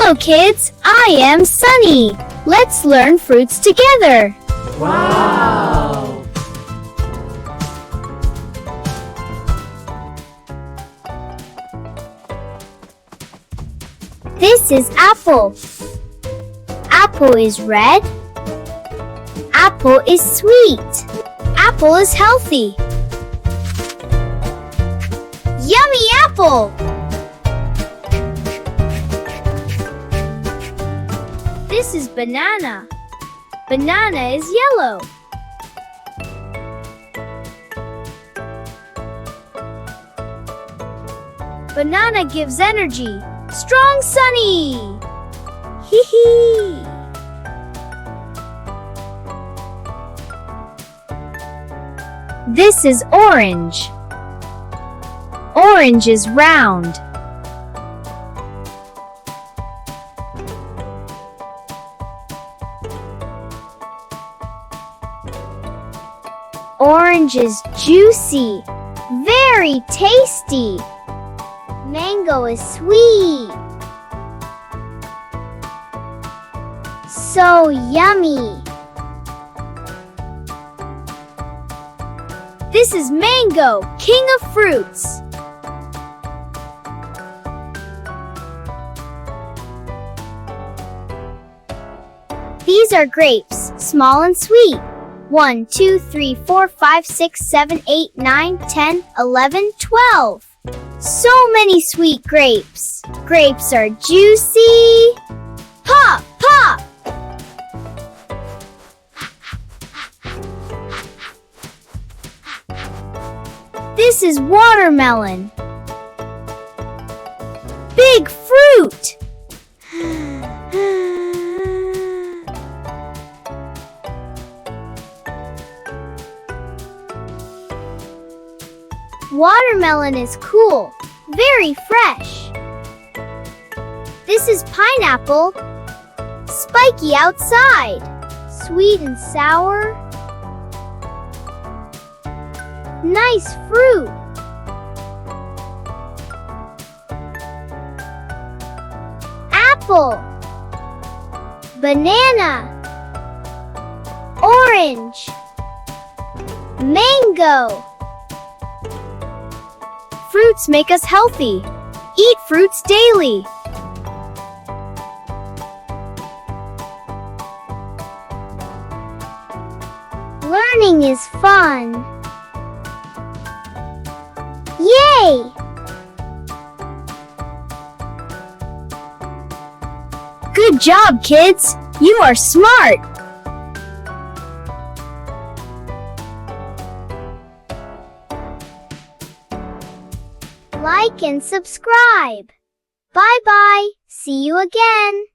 Hello kids, I am Sunny. Let's learn fruits together. Wow! This is apple. Apple is red. Apple is sweet. Apple is healthy. Yummy apple! This is banana. Banana is yellow. Banana gives energy. Strong Sunny! Hee hee! This is orange. Orange is round. Orange is juicy, very tasty. Mango is sweet. So yummy. This is mango, king of fruits. These are grapes, small and sweet. 1, 2, 3, 4, 5, 6, 7, 8, 9, 10, 11, 12. So many sweet grapes. Grapes are juicy. Pop, pop! This is watermelon. Big fruit. Watermelon is cool, very fresh. This is pineapple, spiky outside, sweet and sour. Nice fruit. Apple, banana, orange, mango. Fruits make us healthy. Eat fruits daily. Learning is fun. Yay! Good job, kids! You are smart! Like and subscribe. Bye-bye. See you again.